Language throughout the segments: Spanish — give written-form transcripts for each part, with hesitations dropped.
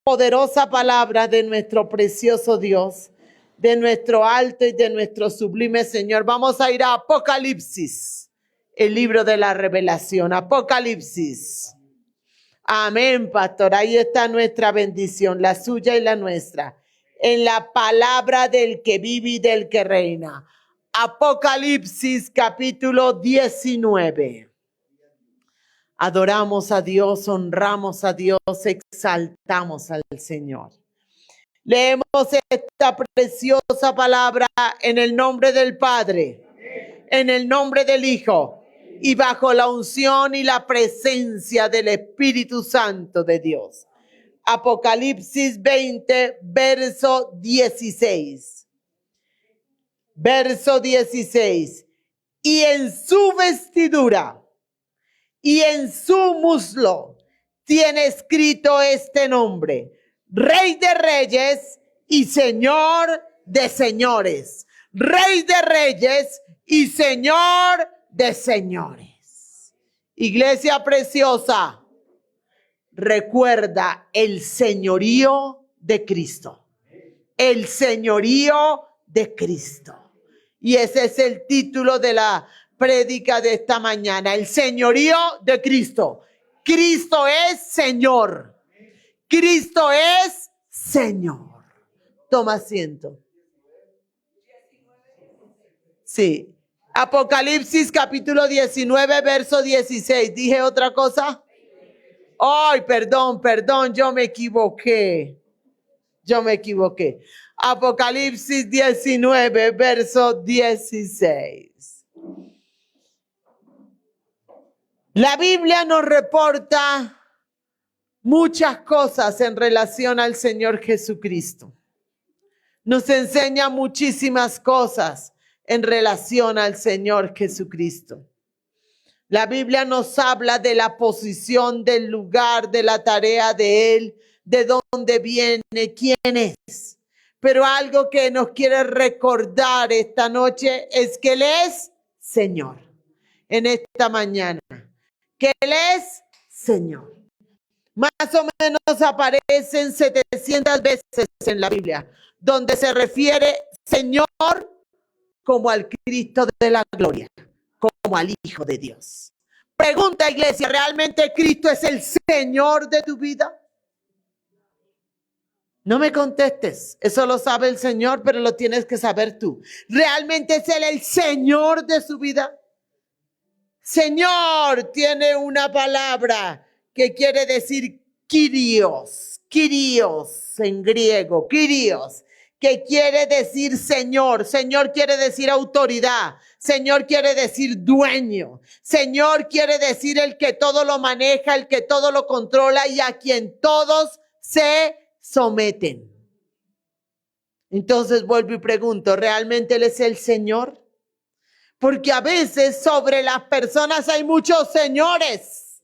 poderosa palabra de nuestro precioso Dios, de nuestro alto y de nuestro sublime Señor. Vamos a ir a Apocalipsis, el libro de la revelación. Apocalipsis. Amén, pastor. Ahí está nuestra bendición, la suya y la nuestra, en la palabra del que vive y del que reina. Apocalipsis capítulo 19. Adoramos a Dios, honramos a Dios, exaltamos al Señor. Leemos esta preciosa palabra en el nombre del Padre, en el nombre del Hijo y bajo la unción y la presencia del Espíritu Santo de Dios. Apocalipsis 20, verso 16. Verso 16. Y en su vestidura y en su muslo tiene escrito este nombre: Rey de Reyes y Señor de Señores. Rey de Reyes y Señor de Señores. Iglesia preciosa, recuerda el señorío de Cristo. El señorío de Cristo. Y ese es el título de la prédica de esta mañana: el señorío de Cristo. Cristo es Señor. Cristo es Señor. Toma asiento. Sí. Apocalipsis capítulo 19, verso 16. ¿Dije otra cosa? Ay, perdón, yo me equivoqué. Apocalipsis 19, verso 16. La Biblia nos reporta muchas cosas en relación al Señor Jesucristo. Nos enseña muchísimas cosas en relación al Señor Jesucristo. La Biblia nos habla de la posición, del lugar, de la tarea de Él, de dónde viene, quién es. Pero algo que nos quiere recordar esta noche es que Él es Señor. En esta mañana, que Él es Señor. Más o menos aparecen 700 veces en la Biblia, donde se refiere Señor como al Cristo de la gloria, como al Hijo de Dios. Pregunta, iglesia, ¿realmente Cristo es el Señor de tu vida? No me contestes, eso lo sabe el Señor, pero lo tienes que saber tú. ¿Realmente es Él el Señor de su vida? Señor tiene una palabra que quiere decir Kyrios en griego, Kyrios, que quiere decir Señor. Señor quiere decir autoridad. Señor quiere decir dueño. Señor quiere decir el que todo lo maneja, el que todo lo controla y a quien todos se someten. Entonces vuelvo y pregunto, ¿realmente Él es el Señor? Porque a veces sobre las personas hay muchos señores,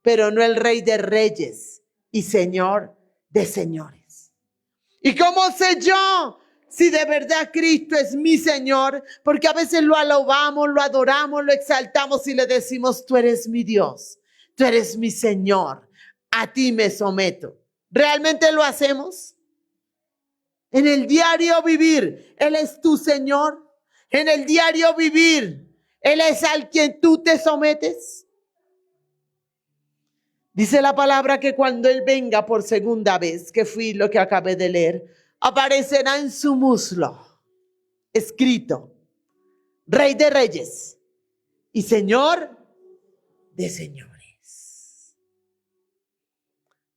pero no el Rey de Reyes y Señor de Señores. ¿Y cómo sé yo si de verdad Cristo es mi Señor? Porque a veces lo alabamos, lo adoramos, lo exaltamos y le decimos: tú eres mi Dios, tú eres mi Señor, a ti me someto. ¿Realmente lo hacemos? En el diario vivir, Él es tu Señor. En el diario vivir, Él es al quien tú te sometes. Dice la palabra que cuando Él venga por segunda vez, que fui lo que acabé de leer, aparecerá en su muslo escrito: Rey de Reyes y Señor de Señores.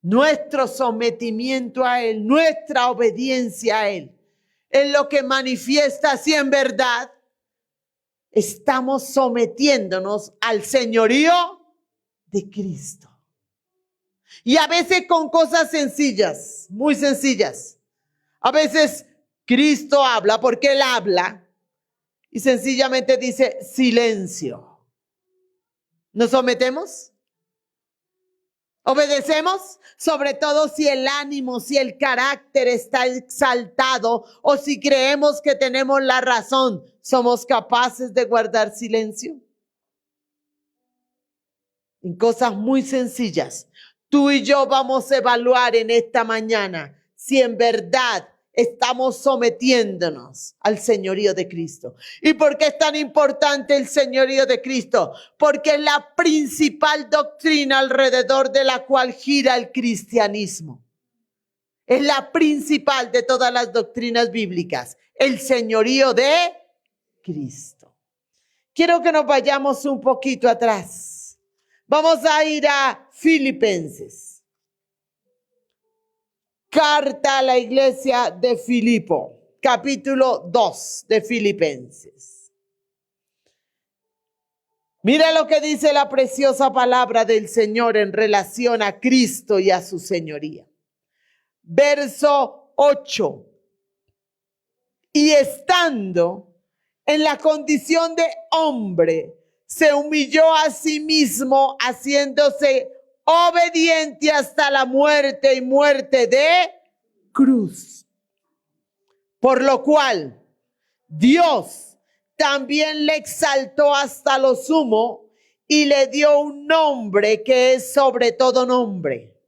Nuestro sometimiento a Él, nuestra obediencia a Él, es lo que manifiesta si en verdad estamos sometiéndonos al señorío de Cristo. Y a veces con cosas sencillas, muy sencillas. A veces Cristo habla porque Él habla y sencillamente dice silencio. ¿Nos sometemos? ¿Obedecemos? Sobre todo si el ánimo, si el carácter está exaltado o si creemos que tenemos la razón, ¿somos capaces de guardar silencio? En cosas muy sencillas. Tú y yo vamos a evaluar en esta mañana si en verdad estamos sometiéndonos al señorío de Cristo. ¿Y por qué es tan importante el señorío de Cristo? Porque es la principal doctrina alrededor de la cual gira el cristianismo. Es la principal de todas las doctrinas bíblicas, el señorío de Cristo. Quiero que nos vayamos un poquito atrás. Vamos a ir a Filipenses. Carta a la iglesia de Filipo, capítulo 2 de Filipenses. Mira lo que dice la preciosa palabra del Señor en relación a Cristo y a su señoría. Verso 8. Y estando en la condición de hombre, se humilló a sí mismo, haciéndose obediente hasta la muerte y muerte de cruz. Por lo cual Dios también le exaltó hasta lo sumo y le dio un nombre que es sobre todo nombre,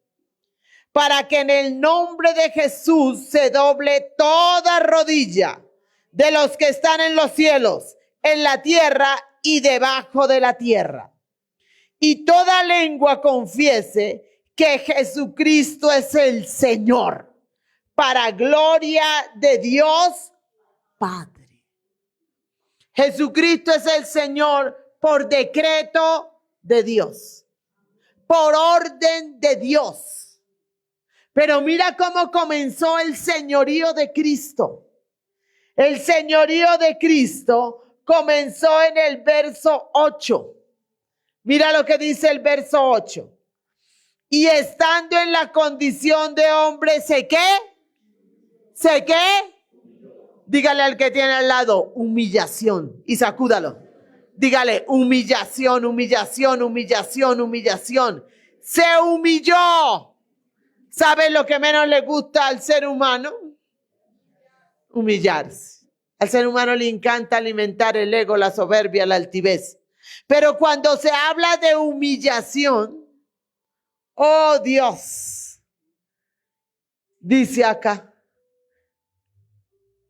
para que en el nombre de Jesús se doble toda rodilla de los que están en los cielos, en la tierra y debajo de la tierra. Y toda lengua confiese que Jesucristo es el Señor, para gloria de Dios Padre. Jesucristo es el Señor por decreto de Dios, por orden de Dios. Pero mira cómo comenzó el señorío de Cristo. El señorío de Cristo comenzó en el verso 8. Mira lo que dice el verso 8. Y estando en la condición de hombre, ¿se qué? ¿Se qué? Dígale al que tiene al lado, humillación, y sacúdalo. Dígale, humillación, humillación, humillación, humillación. Se humilló. ¿Sabes lo que menos le gusta al ser humano? Humillarse. Al ser humano le encanta alimentar el ego, la soberbia, la altivez. Pero cuando se habla de humillación, oh Dios, dice acá,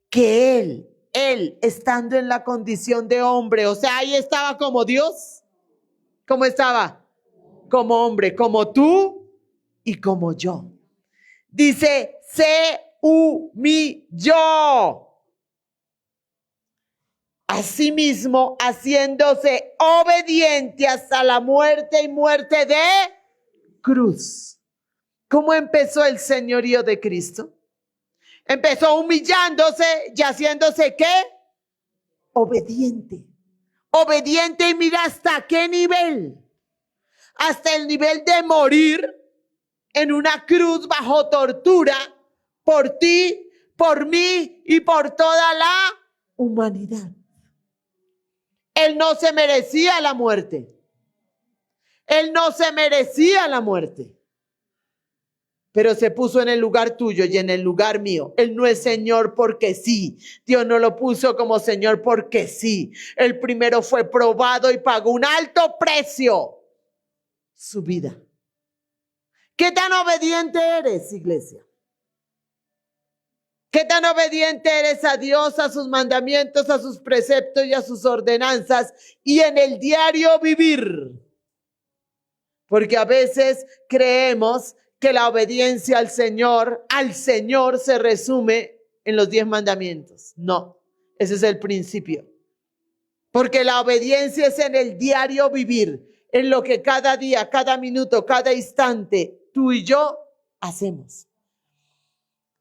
que él estando en la condición de hombre, o sea, ahí estaba como Dios. ¿Cómo estaba? Como hombre, como tú y como yo. Dice, se humilló. Asimismo, haciéndose obediente hasta la muerte y muerte de cruz. ¿Cómo empezó el señorío de Cristo? Empezó humillándose y haciéndose ¿qué? Obediente. Obediente, y mira hasta qué nivel. Hasta el nivel de morir en una cruz bajo tortura por ti, por mí y por toda la humanidad. Él no se merecía la muerte. Él no se merecía la muerte. Pero se puso en el lugar tuyo y en el lugar mío. Él no es Señor porque sí. Dios no lo puso como Señor porque sí. El primero fue probado y pagó un alto precio. Su vida. ¿Qué tan obediente eres, iglesia? ¿Qué tan obediente eres a Dios, a sus mandamientos, a sus preceptos y a sus ordenanzas y en el diario vivir? Porque a veces creemos que la obediencia al Señor se resume en los 10 mandamientos. No, ese es el principio. Porque la obediencia es en el diario vivir, en lo que cada día, cada minuto, cada instante, tú y yo hacemos.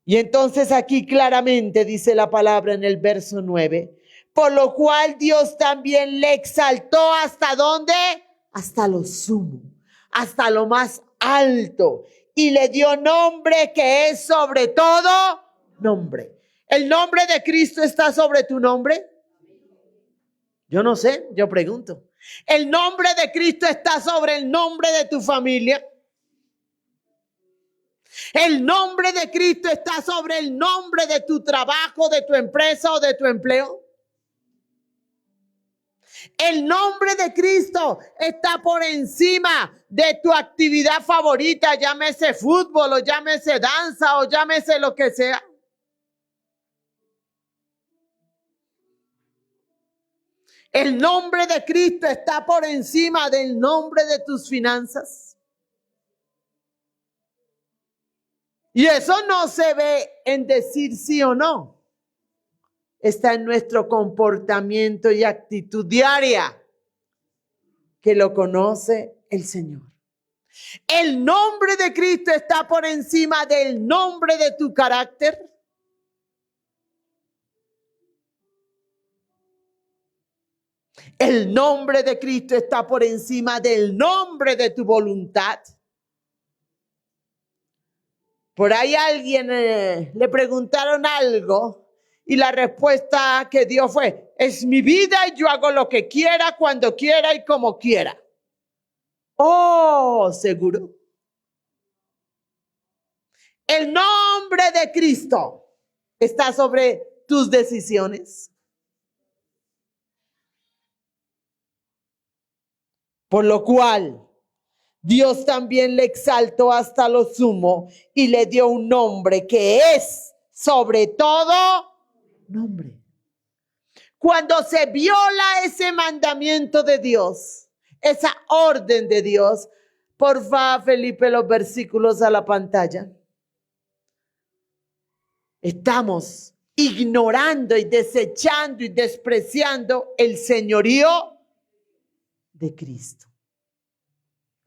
Y entonces aquí claramente dice la palabra en el verso 9, por lo cual Dios también le exaltó ¿hasta dónde? Hasta lo sumo, hasta lo más alto, y le dio nombre que es sobre todo nombre. ¿El nombre de Cristo está sobre tu nombre? Yo no sé, yo pregunto. ¿El nombre de Cristo está sobre el nombre de tu familia? ¿El nombre de Cristo está sobre el nombre de tu trabajo, de tu empresa o de tu empleo? El nombre de Cristo está por encima de tu actividad favorita, llámese fútbol o llámese danza o llámese lo que sea. El nombre de Cristo está por encima del nombre de tus finanzas. Y eso no se ve en decir sí o no. Está en nuestro comportamiento y actitud diaria, que lo conoce el Señor. El nombre de Cristo está por encima del nombre de tu carácter. El nombre de Cristo está por encima del nombre de tu voluntad. Por ahí alguien le preguntaron algo y la respuesta que dio fue: es mi vida y yo hago lo que quiera, cuando quiera y como quiera. Oh, seguro. El nombre de Cristo está sobre tus decisiones. Por lo cual, Dios también le exaltó hasta lo sumo y le dio un nombre que es sobre todo nombre. Cuando se viola ese mandamiento de Dios, esa orden de Dios, porfa, Felipe, los versículos a la pantalla. Estamos ignorando y desechando y despreciando el señorío de Cristo.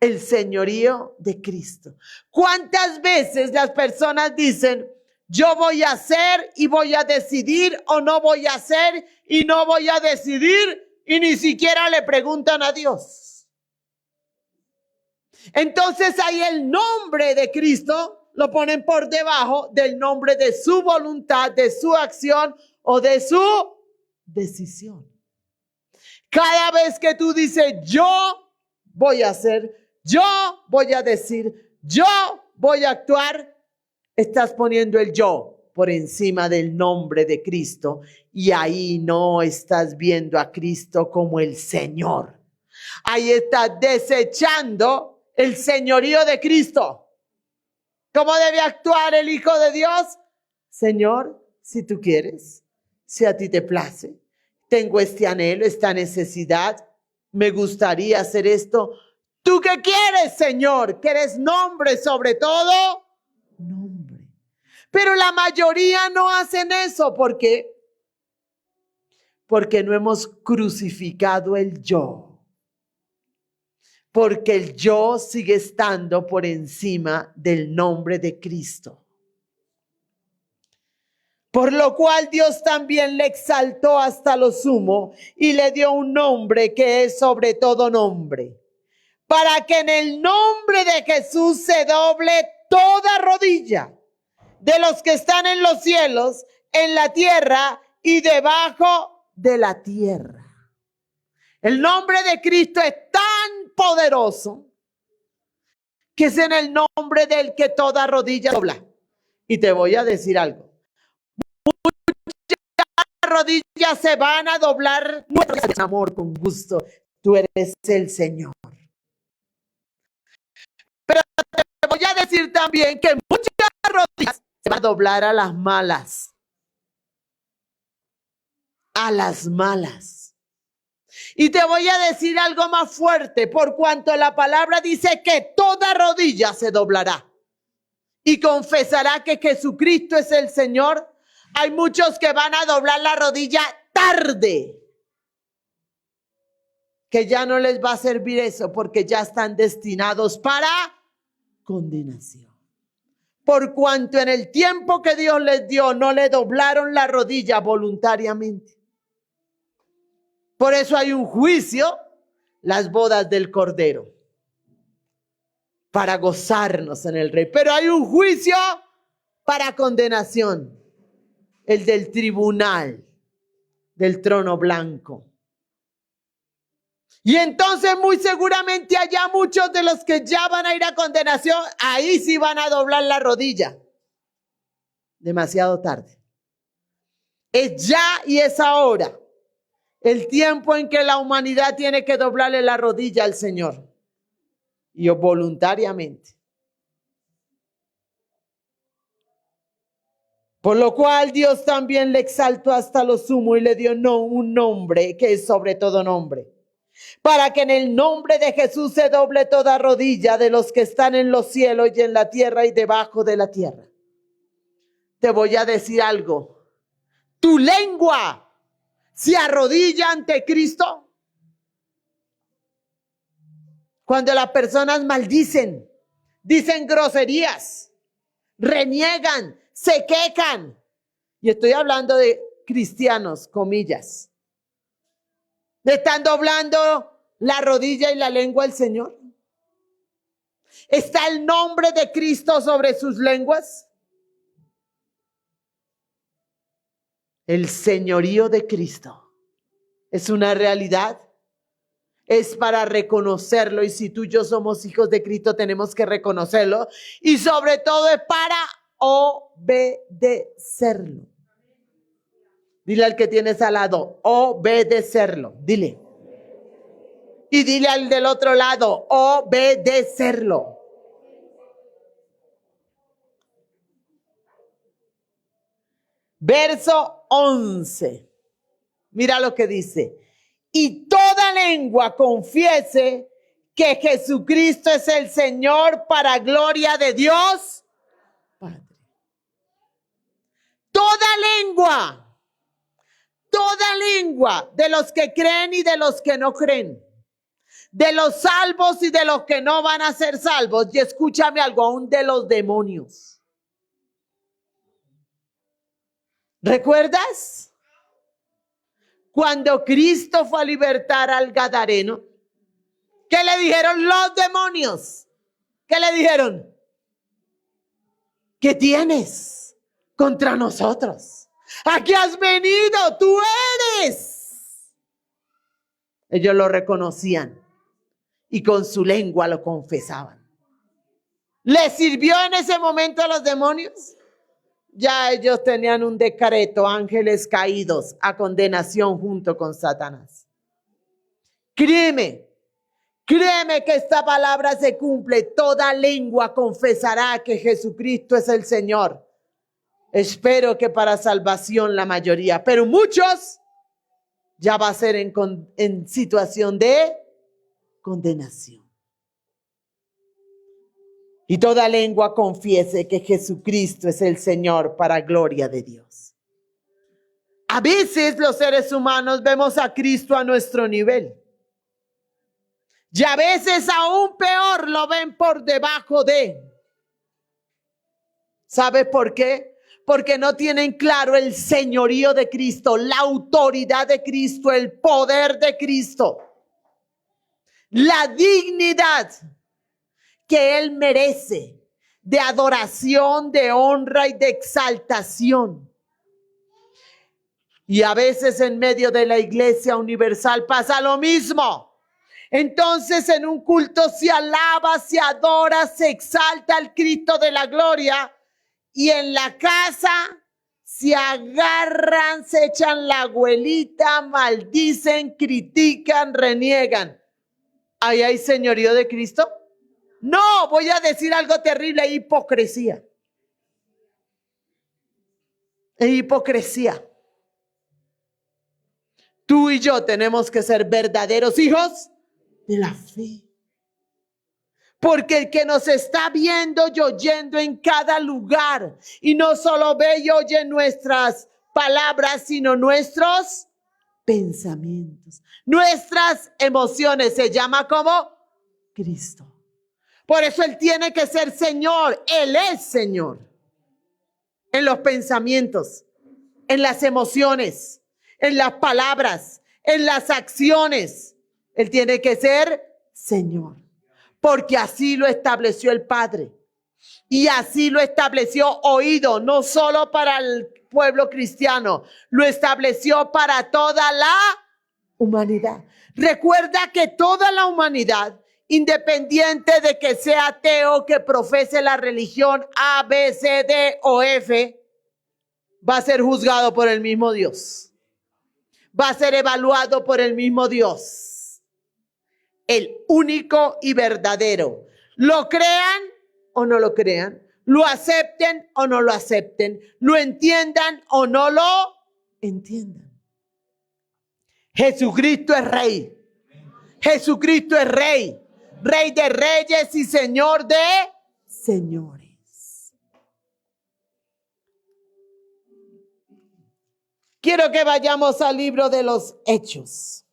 El señorío de Cristo. ¿Cuántas veces las personas dicen: yo voy a hacer y voy a decidir, o no voy a hacer y no voy a decidir, y ni siquiera le preguntan a Dios? Entonces ahí el nombre de Cristo lo ponen por debajo del nombre de su voluntad, de su acción o de su decisión. Cada vez que tú dices: yo voy a hacer, yo voy a decir, yo voy a actuar, estás poniendo el yo por encima del nombre de Cristo, y ahí no estás viendo a Cristo como el Señor. Ahí estás desechando el señorío de Cristo. ¿Cómo debe actuar el Hijo de Dios? Señor, si tú quieres, si a ti te place, tengo este anhelo, esta necesidad, me gustaría hacer esto. ¿Tú qué quieres, Señor? ¿Quieres nombre sobre todo? Nombre. Pero la mayoría no hacen eso. ¿Por qué? Porque no hemos crucificado el yo. Porque el yo sigue estando por encima del nombre de Cristo. Por lo cual Dios también le exaltó hasta lo sumo y le dio un nombre que es sobre todo nombre, para que en el nombre de Jesús se doble toda rodilla de los que están en los cielos, en la tierra y debajo de la tierra. El nombre de Cristo es tan poderoso que es en el nombre del que toda rodilla dobla. Y te voy a decir algo. Muchas rodillas se van a doblar. Amor, con gusto. Tú eres el Señor. Pero te voy a decir también que muchas rodillas se van a doblar a las malas. A las malas. Y te voy a decir algo más fuerte, por cuanto la palabra dice que toda rodilla se doblará y confesará que Jesucristo es el Señor. Hay muchos que van a doblar la rodilla tarde, que ya no les va a servir eso porque ya están destinados para condenación. Por cuanto en el tiempo que Dios les dio no le doblaron la rodilla voluntariamente. Por eso hay un juicio, las bodas del Cordero, para gozarnos en el Rey. Pero hay un juicio para condenación, el del tribunal, del trono blanco. Y entonces muy seguramente allá muchos de los que ya van a ir a condenación, ahí sí van a doblar la rodilla. Demasiado tarde. Es ya y es ahora. El tiempo en que la humanidad tiene que doblarle la rodilla al Señor. Y voluntariamente. Por lo cual Dios también le exaltó hasta lo sumo y le dio un nombre que es sobre todo nombre. Para que en el nombre de Jesús se doble toda rodilla de los que están en los cielos y en la tierra y debajo de la tierra. Te voy a decir algo. Tu lengua se arrodilla ante Cristo. Cuando las personas maldicen, dicen groserías, reniegan, se quejan. Y estoy hablando de cristianos, comillas. ¿Le están doblando la rodilla y la lengua al Señor? ¿Está el nombre de Cristo sobre sus lenguas? El señorío de Cristo es una realidad. Es para reconocerlo, y si tú y yo somos hijos de Cristo tenemos que reconocerlo, y sobre todo es para obedecerlo. Dile al que tienes al lado, obedecerlo, dile. Y dile al del otro lado, obedecerlo. Verso 11. Mira lo que dice. Y toda lengua confiese que Jesucristo es el Señor para gloria de Dios Padre. Toda lengua de los que creen y de los que no creen, de los salvos y de los que no van a ser salvos, y escúchame algo, aún de los demonios. ¿Recuerdas? Cuando Cristo fue a libertar al Gadareno, ¿qué le dijeron los demonios? ¿Qué le dijeron? ¿Qué tienes contra nosotros? ¿A qué has venido? Tú eres. Ellos lo reconocían y con su lengua lo confesaban. ¿Les sirvió en ese momento a los demonios? Ya ellos tenían un decreto, ángeles caídos a condenación junto con Satanás. Créeme que esta palabra se cumple. Toda lengua confesará que Jesucristo es el Señor. Espero que para salvación la mayoría, pero muchos ya va a ser en situación de condenación. Y toda lengua confiese que Jesucristo es el Señor para gloria de Dios. A veces los seres humanos vemos a Cristo a nuestro nivel. Y a veces aún peor lo ven por debajo de. ¿Sabe por qué? Porque no tienen claro el señorío de Cristo, la autoridad de Cristo, el poder de Cristo, la dignidad que Él merece, de adoración, de honra y de exaltación. Y a veces en medio de la iglesia universal pasa lo mismo. Entonces en un culto se alaba, se adora, se exalta al Cristo de la gloria, y en la casa se agarran, se echan la abuelita, maldicen, critican, reniegan. ¿Ahí hay señorío de Cristo? No, voy a decir algo terrible, hipocresía. Es hipocresía. Tú y yo tenemos que ser verdaderos hijos de la fe. Porque el que nos está viendo y oyendo en cada lugar, y no solo ve y oye nuestras palabras, sino nuestros pensamientos, nuestras emociones, se llama como Cristo. Por eso Él tiene que ser Señor. Él es Señor. En los pensamientos, en las emociones, en las palabras, en las acciones. Él tiene que ser Señor. Porque así lo estableció el Padre. Y así lo estableció oído, no solo para el pueblo cristiano, lo estableció para toda la humanidad. Recuerda que toda la humanidad, independiente de que sea ateo, que profese la religión A, B, C, D o F, va a ser juzgado por el mismo Dios. va a ser evaluado por el mismo Dios, el único y verdadero. Lo crean o no lo crean, lo acepten o no lo acepten, lo entiendan o no lo entiendan. Jesucristo es Rey. Jesucristo es Rey. Rey de reyes y Señor de señores. Quiero que vayamos al libro de los Hechos.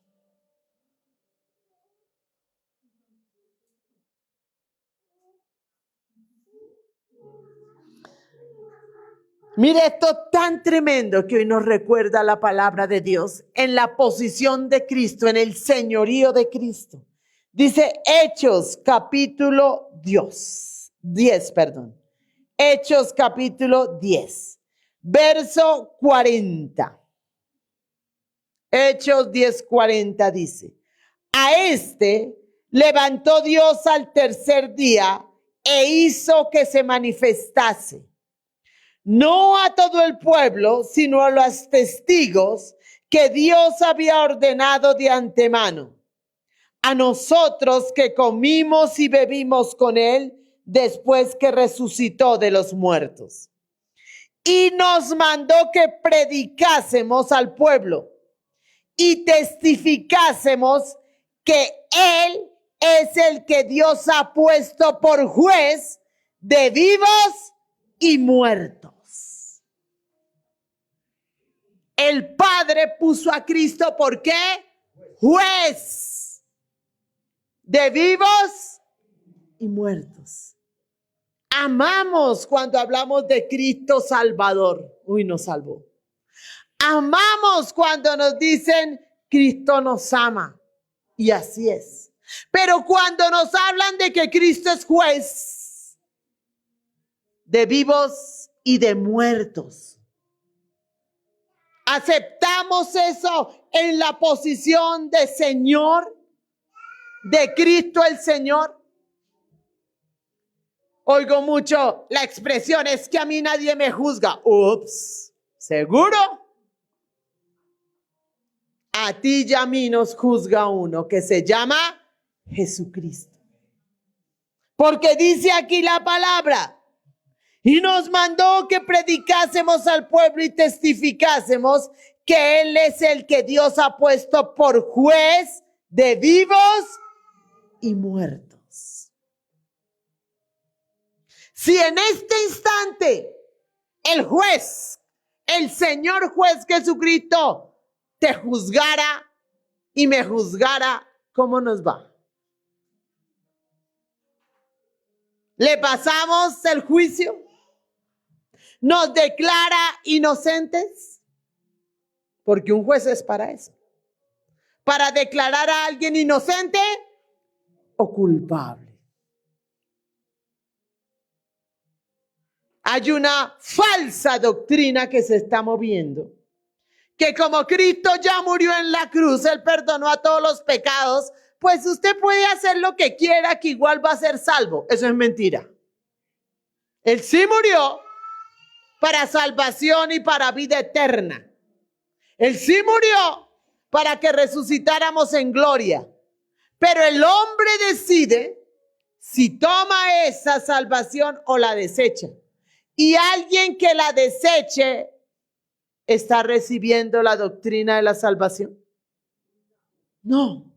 Mire esto tan tremendo que hoy nos recuerda la palabra de Dios en la posición de Cristo, en el señorío de Cristo. Dice Hechos capítulo 10. Hechos capítulo 10, verso 40. Hechos 10:40 dice: a este levantó Dios al tercer día e hizo que se manifestase, no a todo el pueblo, sino a los testigos que Dios había ordenado de antemano, a nosotros que comimos y bebimos con él después que resucitó de los muertos. Y nos mandó que predicásemos al pueblo y testificásemos que él es el que Dios ha puesto por juez de vivos y muertos. El Padre puso a Cristo, ¿por qué? Juez de vivos y muertos. Amamos cuando hablamos de Cristo Salvador. Uy, nos salvó. Amamos cuando nos dicen Cristo nos ama. Y así es. Pero cuando nos hablan de que Cristo es juez de vivos y de muertos, ¿aceptamos eso en la posición de Señor, de Cristo el Señor? Oigo mucho la expresión, es que a mí nadie me juzga. Ups, ¿seguro? A ti y a mí nos juzga uno que se llama Jesucristo. Porque dice aquí la palabra: y nos mandó que predicásemos al pueblo y testificásemos que él es el que Dios ha puesto por juez de vivos y muertos. Si en este instante el juez, el Señor juez Jesucristo, te juzgara y me juzgara, ¿cómo nos va? ¿Le pasamos el juicio? ¿Nos declara inocentes? Porque un juez es para eso. Para declarar a alguien inocente o culpable. Hay una falsa doctrina que se está moviendo, que como Cristo ya murió en la cruz, Él perdonó a todos los pecados, pues usted puede hacer lo que quiera, que igual va a ser salvo. Eso es mentira. Él sí murió para salvación y para vida eterna. Él sí murió para que resucitáramos en gloria. Pero el hombre decide si toma esa salvación o la desecha. Y alguien que la deseche está recibiendo la doctrina de la salvación. No.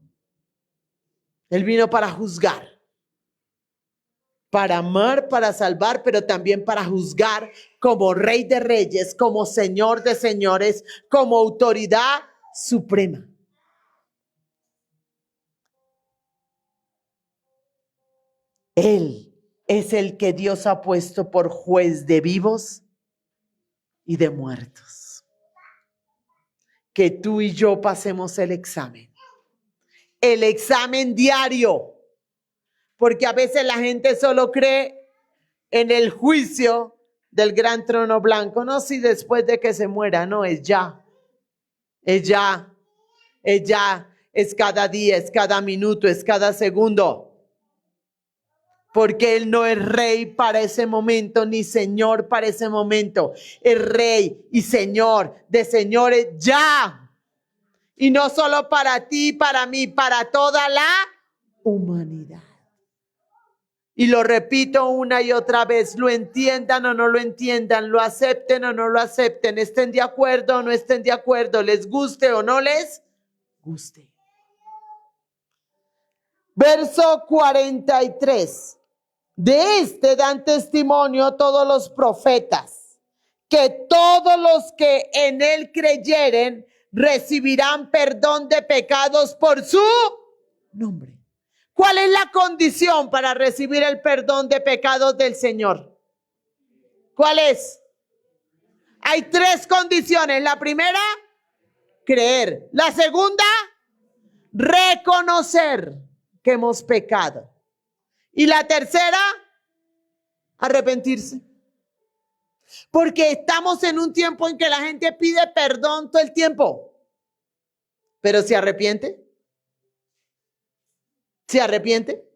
Él vino para juzgar, para amar, para salvar, pero también para juzgar como Rey de Reyes, como Señor de Señores, como autoridad suprema. Él es el que Dios ha puesto por juez de vivos y de muertos. Que tú y yo pasemos el examen diario, porque a veces la gente solo cree en el juicio del gran trono blanco. No, si después de que se muera, no, es ya, es cada día, es cada minuto, es cada segundo. Porque Él no es rey para ese momento, ni señor para ese momento. Es rey y señor de señores ya. Y no solo para ti, para mí, para toda la humanidad. Y lo repito una y otra vez, lo entiendan o no lo entiendan, lo acepten o no lo acepten, estén de acuerdo o no estén de acuerdo, les guste o no les guste. Verso 43. De este dan testimonio todos los profetas, que todos los que en él creyeren recibirán perdón de pecados por su nombre. ¿Cuál es la condición para recibir el perdón de pecados del Señor? ¿Cuál es? Hay 3 condiciones. La primera, creer. La segunda, reconocer que hemos pecado. Y la tercera, arrepentirse. Porque estamos en un tiempo en que la gente pide perdón todo el tiempo. Pero ¿se arrepiente? ¿Se arrepiente?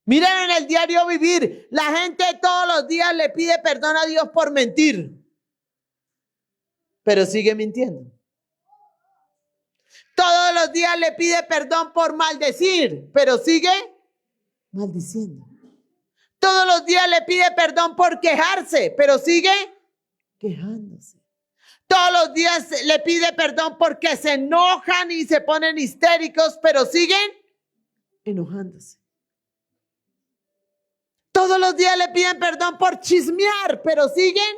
Miren en el diario vivir, la gente todos los días le pide perdón a Dios por mentir, pero sigue mintiendo. Todos los días le pide perdón por maldecir, pero sigue maldiciendo. Todos los días le pide perdón por quejarse, pero sigue quejándose. Todos los días le pide perdón porque se enojan y se ponen histéricos, pero siguen enojándose. Todos los días le piden perdón por chismear, pero siguen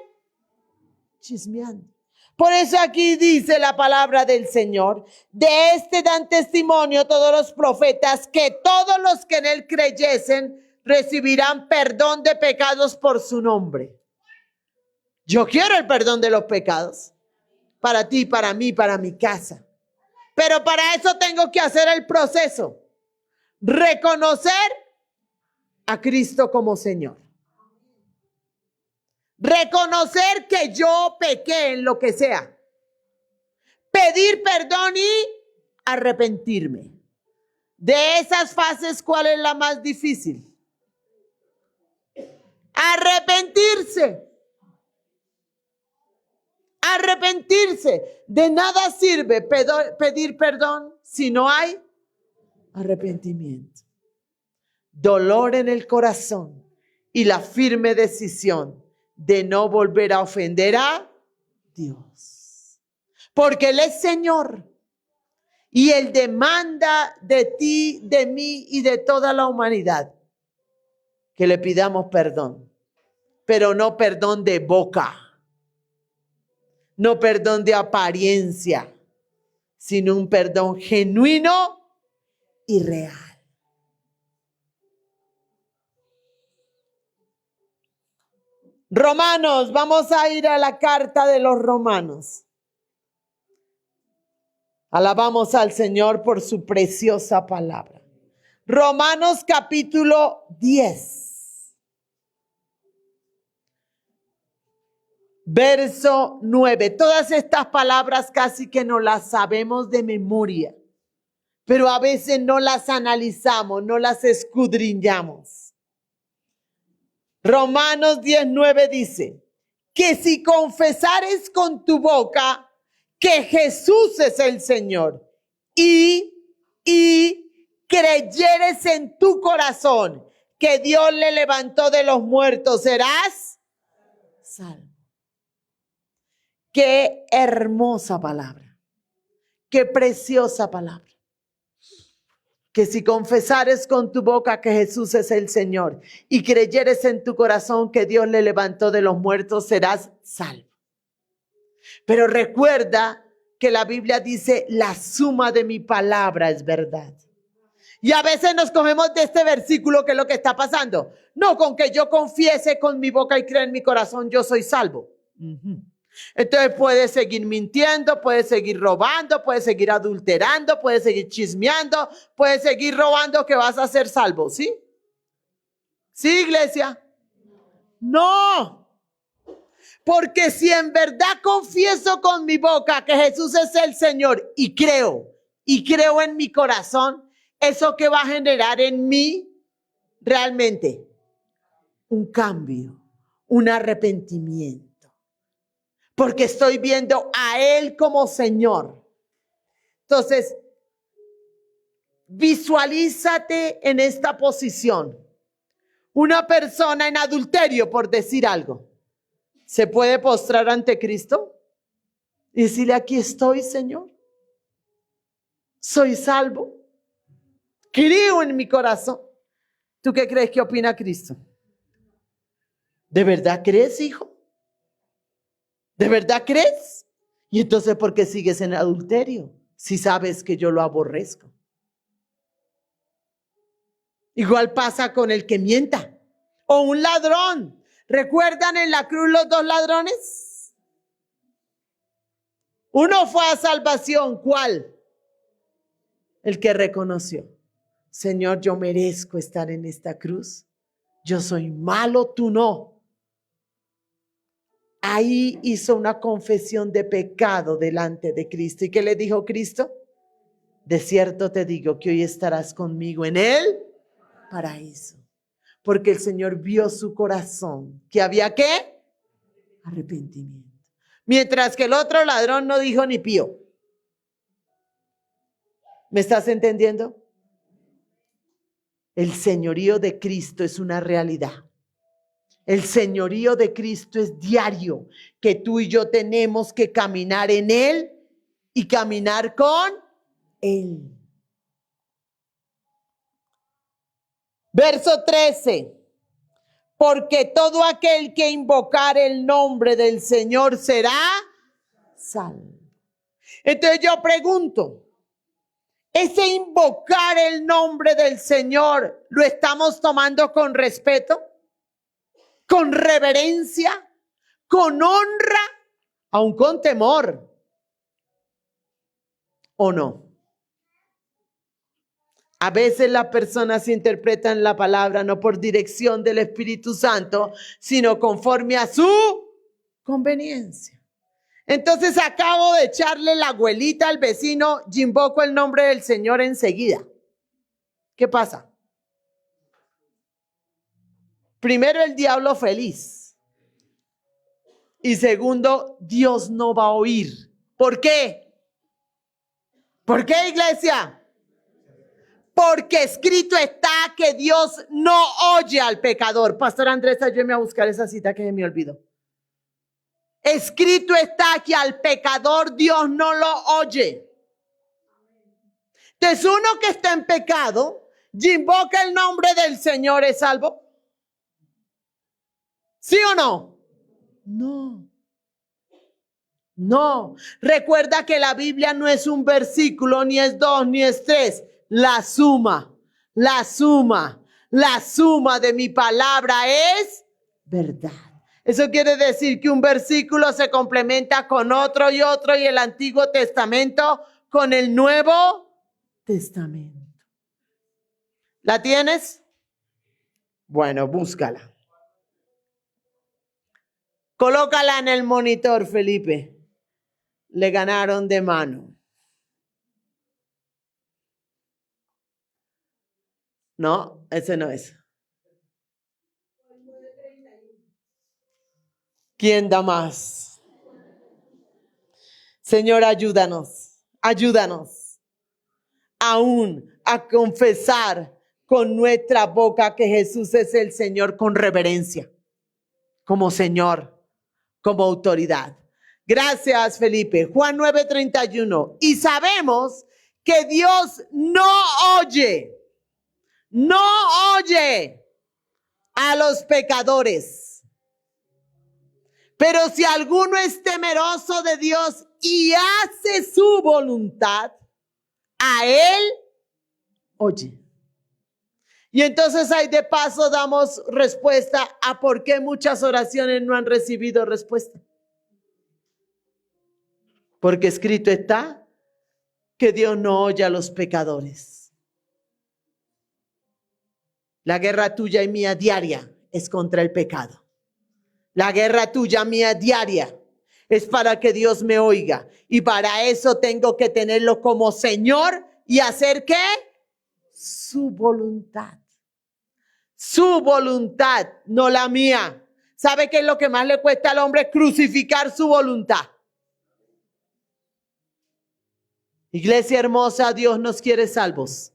chismeando. Por eso aquí dice la palabra del Señor, de este dan testimonio todos los profetas, que todos los que en él creyesen recibirán perdón de pecados por su nombre. Yo quiero el perdón de los pecados, para ti, para mí, para mi casa. Pero para eso tengo que hacer el proceso. Reconocer a Cristo como Señor. Reconocer que yo pequé en lo que sea. Pedir perdón y arrepentirme. De esas fases, ¿cuál es la más difícil? Arrepentirse. Arrepentirse. De nada sirve pedir perdón si no hay arrepentimiento. Dolor en el corazón y la firme decisión de no volver a ofender a Dios. Porque Él es Señor y Él demanda de ti, de mí y de toda la humanidad que le pidamos perdón, pero no perdón de boca, no perdón de apariencia, sino un perdón genuino y real. Romanos, vamos a ir a la carta de los Romanos. Alabamos al Señor por su preciosa palabra. Romanos capítulo 10. Verso 9. Todas estas palabras casi que no las sabemos de memoria, pero a veces no las analizamos, no las escudriñamos. Romanos 10:9 dice que si confesares con tu boca que Jesús es el Señor y creyeres en tu corazón que Dios le levantó de los muertos, serás salvo. Qué hermosa palabra, qué preciosa palabra. Que si confesares con tu boca que Jesús es el Señor y creyeres en tu corazón que Dios le levantó de los muertos, serás salvo. Pero recuerda que la Biblia dice, la suma de mi palabra es verdad. Y a veces nos cogemos de este versículo, que es lo que está pasando. No, con que yo confiese con mi boca y crea en mi corazón, yo soy salvo. Entonces puedes seguir mintiendo, puedes seguir robando, puedes seguir adulterando, puedes seguir chismeando, puedes seguir robando, que vas a ser salvo, ¿sí? ¿Sí, iglesia? No. Porque si en verdad confieso con mi boca que Jesús es el Señor y creo en mi corazón, ¿eso qué va a generar en mí? Realmente un cambio, un arrepentimiento. Porque estoy viendo a Él como Señor. Entonces, visualízate en esta posición. Una persona en adulterio, por decir algo, ¿se puede postrar ante Cristo y decirle, aquí estoy, Señor? Soy salvo. Creo en mi corazón. ¿Tú qué crees que opina Cristo? ¿De verdad crees, hijo? ¿De verdad crees? Y entonces, ¿por qué sigues en adulterio si sabes que yo lo aborrezco? Igual pasa con el que mienta o un ladrón. ¿Recuerdan en la cruz los dos ladrones? Uno fue a salvación. ¿Cuál? El que reconoció: Señor, yo merezco estar en esta cruz. Yo soy malo, tú no. Ahí hizo una confesión de pecado delante de Cristo. ¿Y qué le dijo Cristo? De cierto te digo que hoy estarás conmigo en el paraíso. Porque el Señor vio su corazón. ¿Que había qué? Arrepentimiento. Mientras que el otro ladrón no dijo ni pío. ¿Me estás entendiendo? El señorío de Cristo es una realidad. El señorío de Cristo es diario, que tú y yo tenemos que caminar en Él y caminar con Él. Verso 13. Porque todo aquel que invocar el nombre del Señor será salvo. Entonces yo pregunto, ¿ese invocar el nombre del Señor lo estamos tomando con respeto? ¿Con reverencia? ¿Con honra? ¿Aún con temor? ¿O no? A veces las personas interpretan la palabra no por dirección del Espíritu Santo, sino conforme a su conveniencia. Entonces acabo de echarle la abuelita al vecino y invoco el nombre del Señor enseguida. ¿Qué pasa? Primero, el diablo feliz. Y segundo, Dios no va a oír. ¿Por qué? ¿Por qué, iglesia? Porque escrito está que Dios no oye al pecador. Pastor Andrés, ayúdeme a buscar esa cita que se me olvidó. Escrito está que al pecador Dios no lo oye. Entonces, uno que está en pecado y invoca el nombre del Señor, ¿es salvo? ¿Sí o no? No. No. Recuerda que la Biblia no es un versículo, ni es dos, ni es tres. La suma de mi palabra es verdad. Eso quiere decir que un versículo se complementa con otro y otro, y el Antiguo Testamento con el Nuevo Testamento. ¿La tienes? Bueno, búscala. Colócala en el monitor, Felipe. Le ganaron de mano. No, ese no es. ¿Quién da más? Señor, ayúdanos aún a confesar con nuestra boca que Jesús es el Señor con reverencia, como Señor, como autoridad. Gracias, Felipe. Juan 9:31. Y sabemos que Dios no oye a los pecadores. Pero si alguno es temeroso de Dios y hace su voluntad, a Él oye. Y entonces ahí de paso damos respuesta a por qué muchas oraciones no han recibido respuesta. Porque escrito está que Dios no oye a los pecadores. La guerra tuya y mía diaria es contra el pecado. La guerra tuya, mía, diaria, es para que Dios me oiga. Y para eso tengo que tenerlo como Señor y hacer ¿qué? Su voluntad. Su voluntad, no la mía. ¿Sabe qué es lo que más le cuesta al hombre? Crucificar su voluntad. Iglesia hermosa, Dios nos quiere salvos.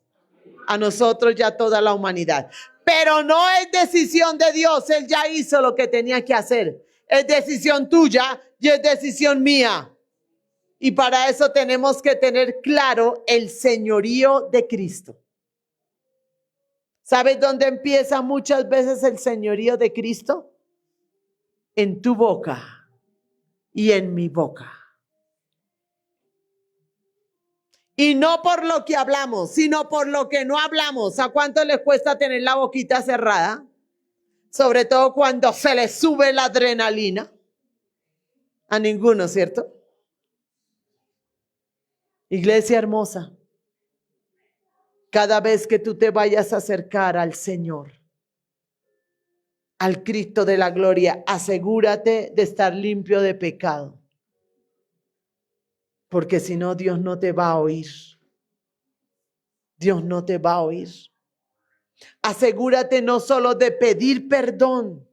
A nosotros y a toda la humanidad. Pero no es decisión de Dios. Él ya hizo lo que tenía que hacer. Es decisión tuya y es decisión mía. Y para eso tenemos que tener claro el señorío de Cristo. ¿Sabes dónde empieza muchas veces el señorío de Cristo? En tu boca y en mi boca. Y no por lo que hablamos, sino por lo que no hablamos. ¿A cuánto les cuesta tener la boquita cerrada? Sobre todo cuando se les sube la adrenalina. A ninguno, ¿cierto? Iglesia hermosa, cada vez que tú te vayas a acercar al Señor, al Cristo de la gloria, asegúrate de estar limpio de pecado. Porque si no, Dios no te va a oír. Dios no te va a oír. Asegúrate no solo de pedir perdón,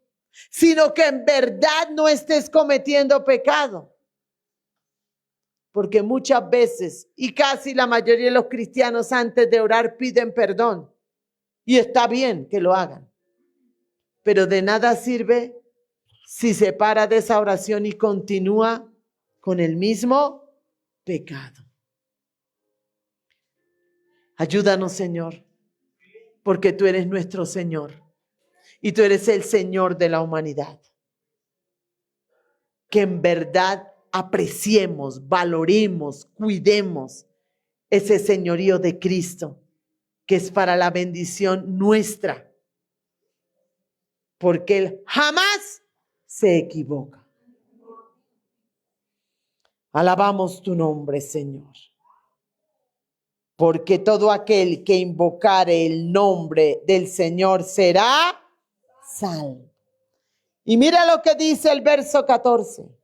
sino que en verdad no estés cometiendo pecado. Porque muchas veces, y casi la mayoría de los cristianos antes de orar piden perdón. Y está bien que lo hagan. Pero de nada sirve si se para de esa oración y continúa con el mismo pecado. Ayúdanos, Señor, porque tú eres nuestro Señor y tú eres el Señor de la humanidad. Que en verdad apreciemos, valoremos, cuidemos ese señorío de Cristo, que es para la bendición nuestra, porque Él jamás se equivoca. Alabamos tu nombre, Señor, porque todo aquel que invocare el nombre del Señor será salvo. Y mira lo que dice el verso 14.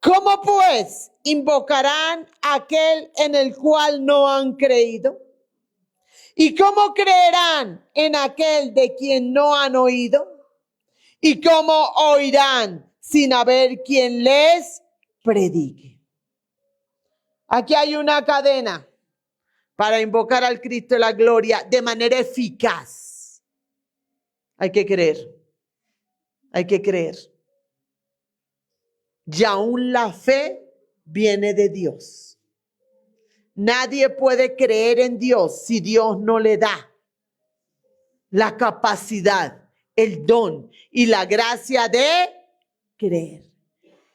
¿Cómo pues invocarán a aquel en el cual no han creído? ¿Y cómo creerán en aquel de quien no han oído? ¿Y cómo oirán sin haber quien les predique? Aquí hay una cadena para invocar al Cristo de la gloria de manera eficaz. Hay que creer. Hay que creer. Y aún la fe viene de Dios. Nadie puede creer en Dios si Dios no le da la capacidad, el don y la gracia de creer.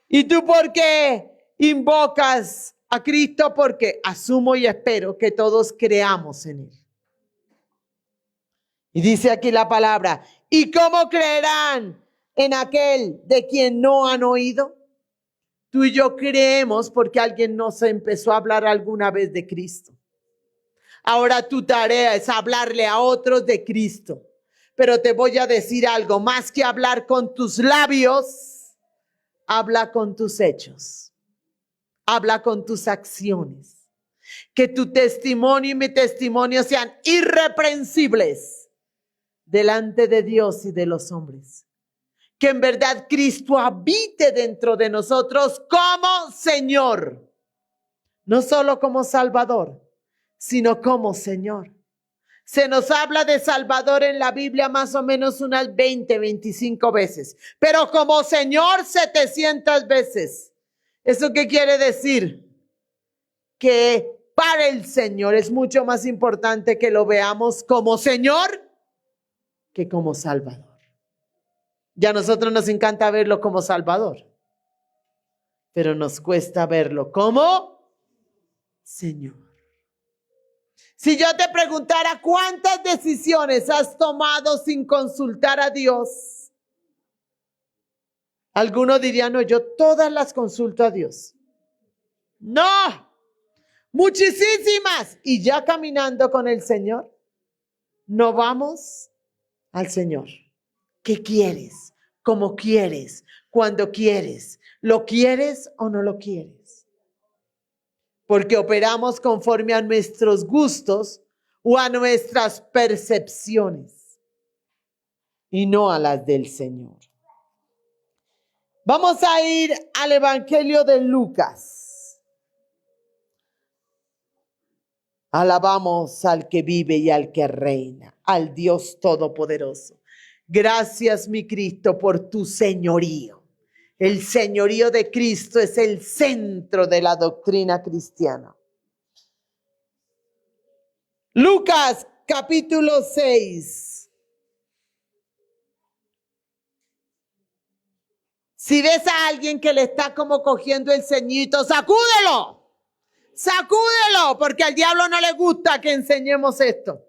¿Y tú por qué invocas a Cristo? Porque asumo y espero que todos creamos en Él. Y dice aquí la palabra, ¿y cómo creerán en aquel de quien no han oído? Tú y yo creemos porque alguien nos empezó a hablar alguna vez de Cristo. Ahora tu tarea es hablarle a otros de Cristo. Pero te voy a decir algo, más que hablar con tus labios, habla con tus hechos. Habla con tus acciones. Que tu testimonio y mi testimonio sean irreprensibles delante de Dios y de los hombres. Que en verdad Cristo habite dentro de nosotros como Señor. No solo como Salvador, sino como Señor. Se nos habla de Salvador en la Biblia más o menos unas 20, 25 veces. Pero como Señor 700 veces. ¿Eso qué quiere decir? Que para el Señor es mucho más importante que lo veamos como Señor que como Salvador. Ya a nosotros nos encanta verlo como Salvador, pero nos cuesta verlo como Señor. Si yo te preguntara cuántas decisiones has tomado sin consultar a Dios, algunos dirían, no, yo todas las consulto a Dios. No, muchísimas. Y ya caminando con el Señor, no vamos al Señor. ¿Qué quieres? ¿Cómo quieres? ¿Cuándo quieres? ¿Lo quieres o no lo quieres? Porque operamos conforme a nuestros gustos o a nuestras percepciones y no a las del Señor. Vamos a ir al Evangelio de Lucas. Alabamos al que vive y al que reina, al Dios Todopoderoso. Gracias, mi Cristo, por tu señorío. El señorío de Cristo es el centro de la doctrina cristiana. Lucas capítulo 6. Si ves a alguien que le está como cogiendo el ceñito, sacúdelo. Sacúdelo, porque al diablo no le gusta que enseñemos esto.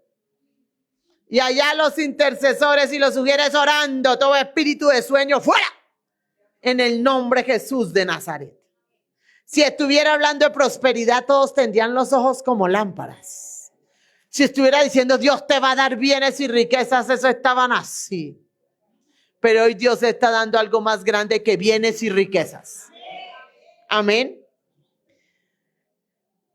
Y allá los intercesores y los sugieres orando, todo espíritu de sueño fuera. En el nombre de Jesús de Nazaret. Si estuviera hablando de prosperidad, todos tendrían los ojos como lámparas. Si estuviera diciendo Dios te va a dar bienes y riquezas, eso estaban así. Pero hoy Dios está dando algo más grande que bienes y riquezas. Amén.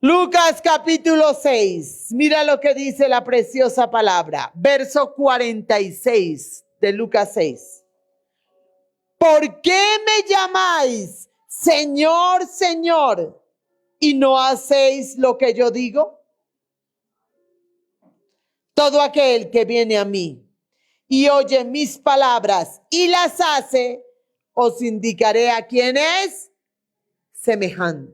Lucas capítulo 6. Mira lo que dice la preciosa palabra. Verso 46 de Lucas 6. ¿Por qué me llamáis Señor, Señor, y no hacéis lo que yo digo? Todo aquel que viene a mí y oye mis palabras y las hace, os indicaré a quién es semejante.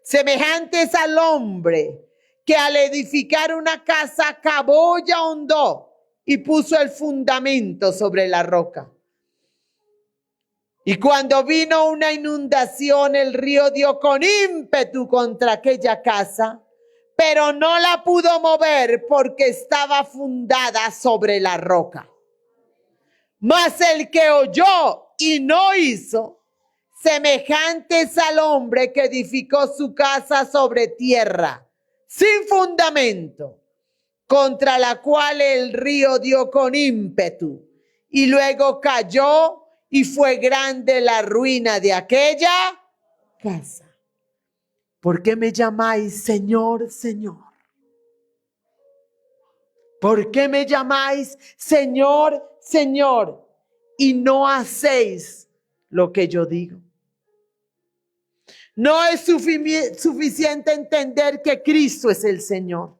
Semejante es al hombre que al edificar una casa cavó y ahondó y puso el fundamento sobre la roca. Y cuando vino una inundación, el río dio con ímpetu contra aquella casa, pero no la pudo mover porque estaba fundada sobre la roca. Mas el que oyó y no hizo, semejante es al hombre que edificó su casa sobre tierra, sin fundamento, contra la cual el río dio con ímpetu, y luego cayó, y fue grande la ruina de aquella casa. ¿Por qué me llamáis Señor, Señor? ¿Por qué me llamáis Señor, Señor? Y no hacéis lo que yo digo. No es suficiente entender que Cristo es el Señor.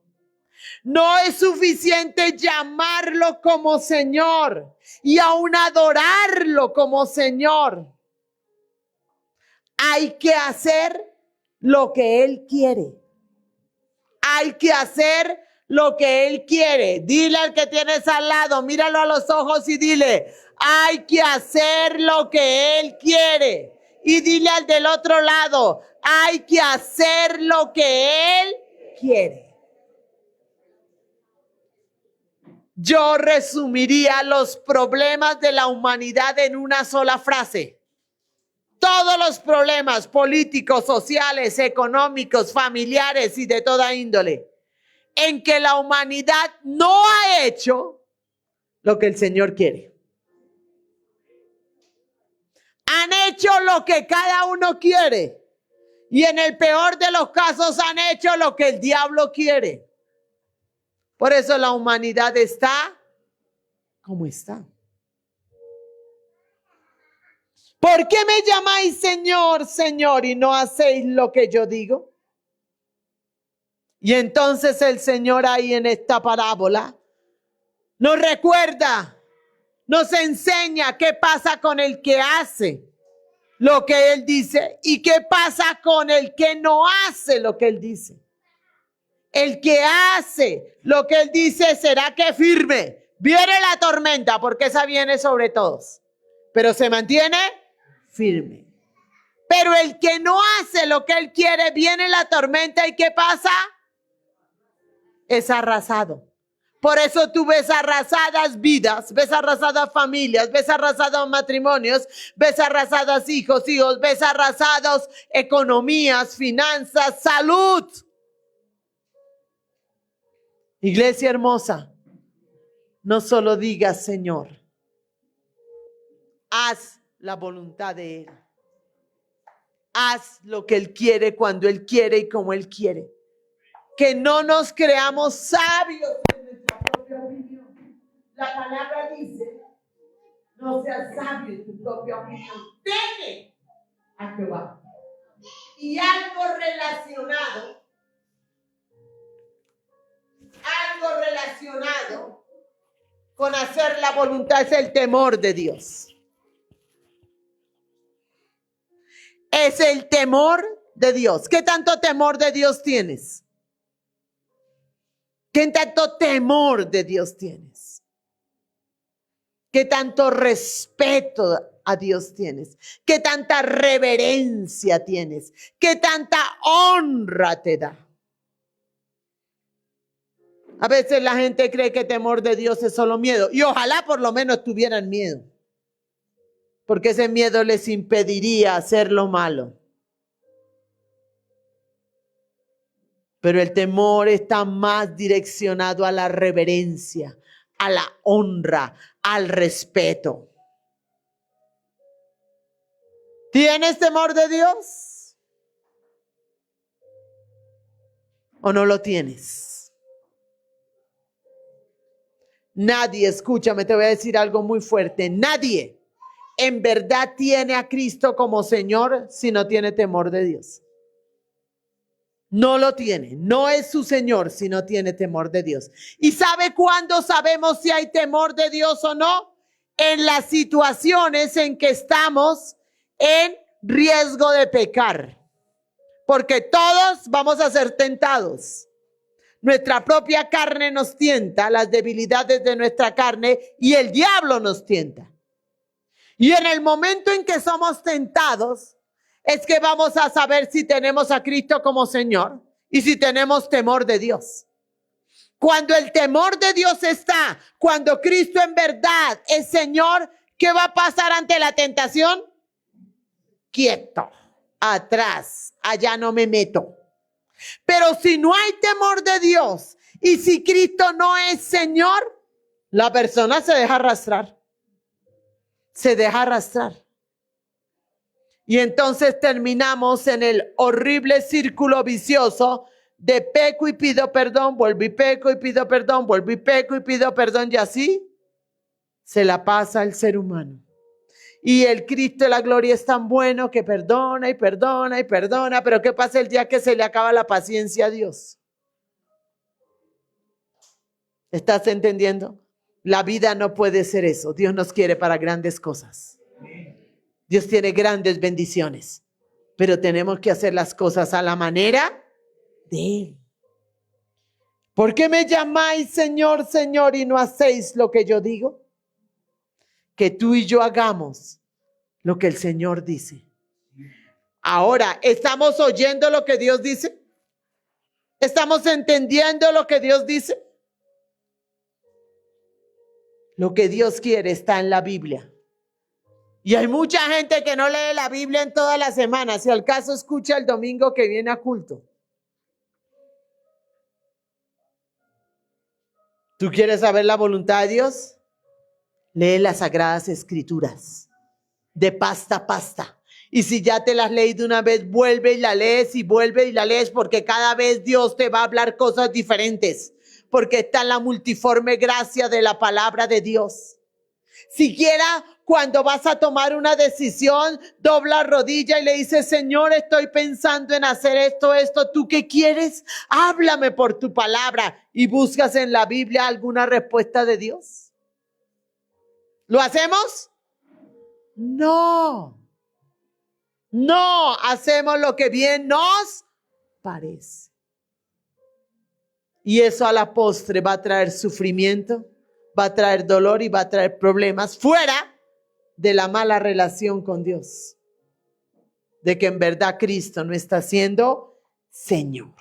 No es suficiente llamarlo como Señor y aún adorarlo como Señor. Hay que hacer lo que Él quiere. Hay que hacer lo que Él quiere. Dile al que tienes al lado, míralo a los ojos y dile, hay que hacer lo que Él quiere. Y dile al del otro lado, hay que hacer lo que Él quiere. Yo resumiría los problemas de la humanidad en una sola frase. Todos los problemas políticos, sociales, económicos, familiares y de toda índole, en que la humanidad no ha hecho lo que el Señor quiere. Han hecho lo que cada uno quiere y en el peor de los casos han hecho lo que el diablo quiere. Por eso la humanidad está como está. ¿Por qué me llamáis Señor, Señor y no hacéis lo que yo digo? Y entonces el Señor ahí en esta parábola nos recuerda, nos enseña qué pasa con el que hace lo que Él dice y qué pasa con el que no hace lo que Él dice. El que hace lo que Él dice será que firme. Viene la tormenta porque esa viene sobre todos, pero se mantiene firme. Pero el que no hace lo que Él quiere, viene la tormenta y ¿qué pasa? Es arrasado. Por eso tú ves arrasadas vidas, ves arrasadas familias, ves arrasados matrimonios, ves arrasadas hijos, ves arrasados economías, finanzas, salud. Iglesia hermosa, no solo digas Señor, haz la voluntad de Él. Haz lo que Él quiere, cuando Él quiere y como Él quiere. Que no nos creamos sabios en nuestra propia opinión. La palabra dice, no seas sabio en tu propia opinión. Teme a Jehová. Y algo relacionado algo relacionado con hacer la voluntad, es el temor de Dios. Es el temor de Dios. ¿Qué tanto temor de Dios tienes? ¿Qué tanto temor de Dios tienes? ¿Qué tanto respeto a Dios tienes? ¿Qué tanta reverencia tienes? ¿Qué tanta honra te da? A veces la gente cree que temor de Dios es solo miedo. Y ojalá por lo menos tuvieran miedo. Porque ese miedo les impediría hacer lo malo. Pero el temor está más direccionado a la reverencia, a la honra, al respeto. ¿Tienes temor de Dios? ¿O no lo tienes? Nadie, escúchame, te voy a decir algo muy fuerte. Nadie en verdad tiene a Cristo como Señor si no tiene temor de Dios. No lo tiene. No es su Señor si no tiene temor de Dios. ¿Y sabe cuándo sabemos si hay temor de Dios o no? En las situaciones en que estamos en riesgo de pecar. Porque todos vamos a ser tentados. Nuestra propia carne nos tienta, las debilidades de nuestra carne, y el diablo nos tienta. Y en el momento en que somos tentados, es que vamos a saber si tenemos a Cristo como Señor y si tenemos temor de Dios. Cuando el temor de Dios está, cuando Cristo en verdad es Señor, ¿qué va a pasar ante la tentación? Quieto, atrás, allá no me meto. Pero si no hay temor de Dios y si Cristo no es Señor, la persona se deja arrastrar. Se deja arrastrar. Y entonces terminamos en el horrible círculo vicioso de peco y pido perdón, vuelvo y peco y pido perdón, vuelvo y peco y pido perdón, y así se la pasa el ser humano. Y el Cristo de la gloria es tan bueno que perdona y perdona y perdona, pero ¿qué pasa el día que se le acaba la paciencia a Dios? ¿Estás entendiendo? La vida no puede ser eso. Dios nos quiere para grandes cosas. Dios tiene grandes bendiciones, pero tenemos que hacer las cosas a la manera de Él. ¿Por qué me llamáis Señor, Señor y no hacéis lo que yo digo? Que tú y yo hagamos lo que el Señor dice. Ahora, ¿estamos oyendo lo que Dios dice? ¿Estamos entendiendo lo que Dios dice? Lo que Dios quiere está en la Biblia. Y hay mucha gente que no lee la Biblia en toda la semana. Si al caso, escucha el domingo que viene a culto. ¿Tú quieres saber la voluntad de Dios? Lee las Sagradas Escrituras de pasta a pasta. Y si ya te las leí de una vez, vuelve y la lees y vuelve y la lees, porque cada vez Dios te va a hablar cosas diferentes, porque está en la multiforme gracia de la palabra de Dios. Siquiera cuando vas a tomar una decisión, dobla rodilla y le dices, Señor, estoy pensando en hacer esto, ¿tú qué quieres? Háblame por tu palabra. Y buscas en la Biblia alguna respuesta de Dios. ¿Lo hacemos? No. No hacemos lo que bien nos parece. Y eso a la postre va a traer sufrimiento, va a traer dolor y va a traer problemas fuera de la mala relación con Dios. De que en verdad Cristo no está siendo Señor.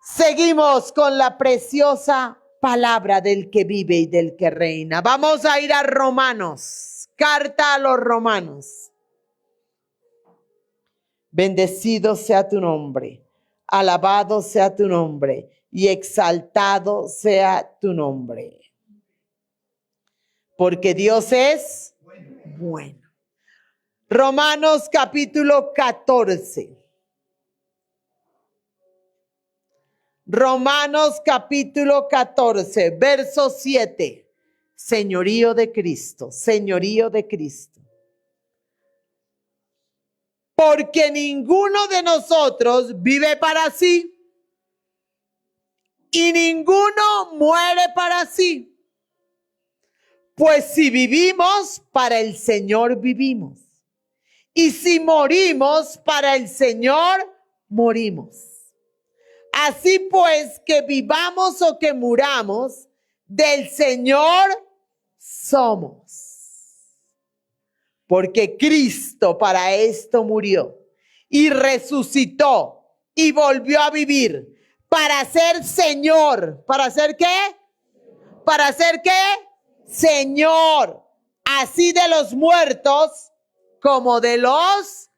Seguimos con la preciosa palabra del que vive y del que reina. Vamos a ir a Romanos, carta a los Romanos. Bendecido sea tu nombre, alabado sea tu nombre y exaltado sea tu nombre. Porque Dios es bueno. Romanos capítulo 14. Romanos capítulo 14, verso 7. Señorío de Cristo, señorío de Cristo. Porque ninguno de nosotros vive para sí, y ninguno muere para sí. Pues si vivimos, para el Señor vivimos. Y si morimos, para el Señor morimos. Así pues, que vivamos o que muramos, del Señor somos. Porque Cristo para esto murió y resucitó y volvió a vivir para ser Señor. ¿Para ser qué? ¿Para ser qué? Señor. Así de los muertos como de los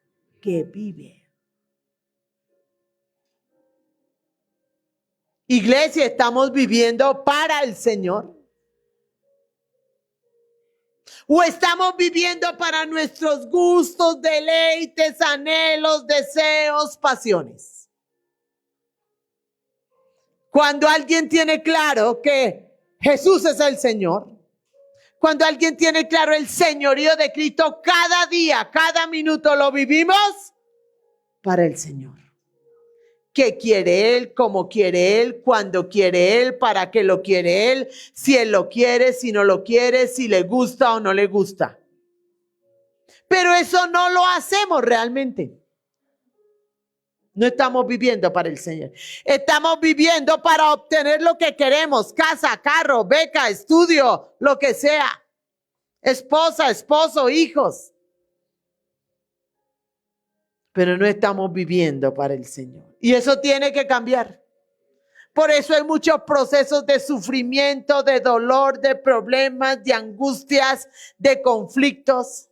que viven. Iglesia, ¿estamos viviendo para el Señor? ¿O estamos viviendo para nuestros gustos, deleites, anhelos, deseos, pasiones? Cuando alguien tiene claro que Jesús es el Señor, cuando alguien tiene claro el señorío de Cristo, cada día, cada minuto lo vivimos para el Señor. ¿Qué quiere Él? ¿Cómo quiere Él? ¿Cuándo quiere Él? ¿Para qué lo quiere Él? Si Él lo quiere, si no lo quiere, si le gusta o no le gusta. Pero eso no lo hacemos realmente. No estamos viviendo para el Señor. Estamos viviendo para obtener lo que queremos. Casa, carro, beca, estudio, lo que sea. Esposa, esposo, hijos. Pero no estamos viviendo para el Señor. Y eso tiene que cambiar. Por eso hay muchos procesos de sufrimiento, de dolor, de problemas, de angustias, de conflictos.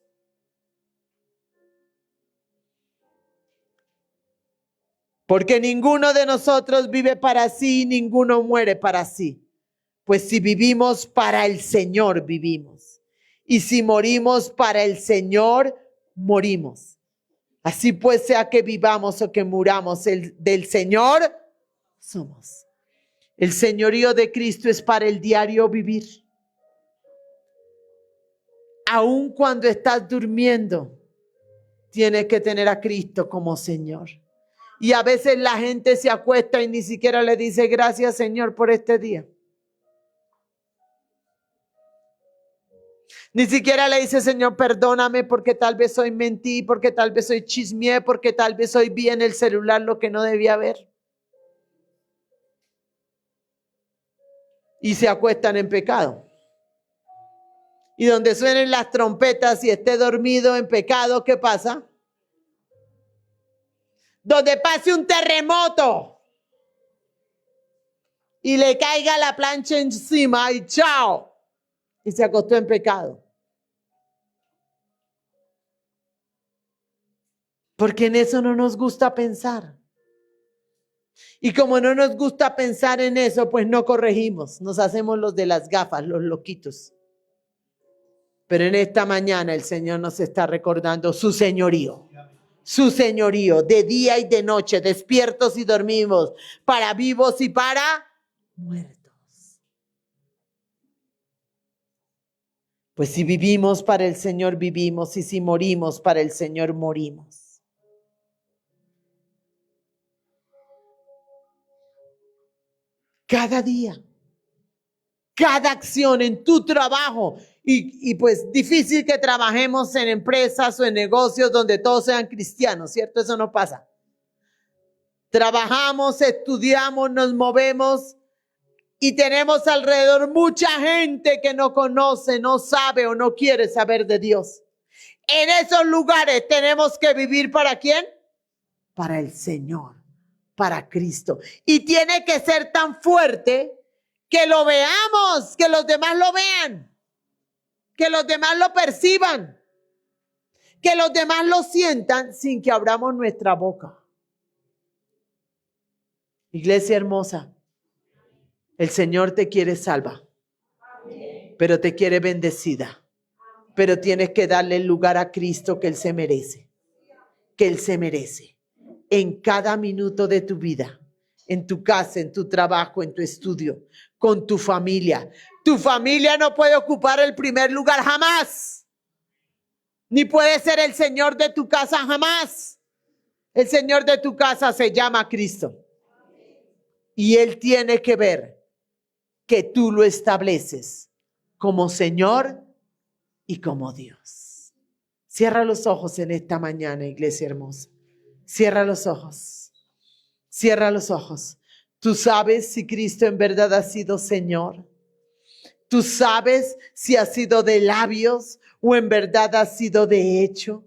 Porque ninguno de nosotros vive para sí, ninguno muere para sí. Pues si vivimos para el Señor, vivimos. Y si morimos para el Señor, morimos. Así pues, sea que vivamos o que muramos, del Señor somos. El señorío de Cristo es para el diario vivir. Aun cuando estás durmiendo, tienes que tener a Cristo como Señor. Y a veces la gente se acuesta y ni siquiera le dice gracias, Señor, por este día. Ni siquiera le dice, Señor, perdóname porque tal vez hoy mentí, porque tal vez hoy chismeé, porque tal vez hoy vi en el celular lo que no debía ver. Y se acuestan en pecado. Y donde suenen las trompetas y esté dormido en pecado, ¿qué pasa? Donde pase un terremoto y le caiga la plancha encima y chao. Y se acostó en pecado. Porque en eso no nos gusta pensar. Y como no nos gusta pensar en eso, pues no corregimos. Nos hacemos los de las gafas, los loquitos. Pero en esta mañana el Señor nos está recordando su señorío. Su señorío, de día y de noche, despiertos y dormimos, para vivos y para muertos. Pues si vivimos para el Señor, vivimos, y si morimos para el Señor, morimos. Cada día, cada acción en tu trabajo, y pues difícil que trabajemos en empresas o en negocios donde todos sean cristianos, ¿cierto? Eso no pasa. Trabajamos, estudiamos, nos movemos y tenemos alrededor mucha gente que no conoce, no sabe o no quiere saber de Dios. En esos lugares tenemos que vivir ¿para quién? Para el Señor, para Cristo. Y tiene que ser tan fuerte que lo veamos, que los demás lo vean, que los demás lo perciban, que los demás lo sientan sin que abramos nuestra boca. Iglesia hermosa, el Señor te quiere salva, pero te quiere bendecida. Pero tienes que darle el lugar a Cristo que Él se merece. Que Él se merece. En cada minuto de tu vida, en tu casa, en tu trabajo, en tu estudio, con tu familia. Tu familia no puede ocupar el primer lugar jamás. Ni puede ser el Señor de tu casa jamás. El Señor de tu casa se llama Cristo. Y Él tiene que ver que tú lo estableces como Señor y como Dios. Cierra los ojos en esta mañana, iglesia hermosa. Cierra los ojos. Cierra los ojos. Tú sabes si Cristo en verdad ha sido Señor. Tú sabes si ha sido de labios o en verdad ha sido de hecho.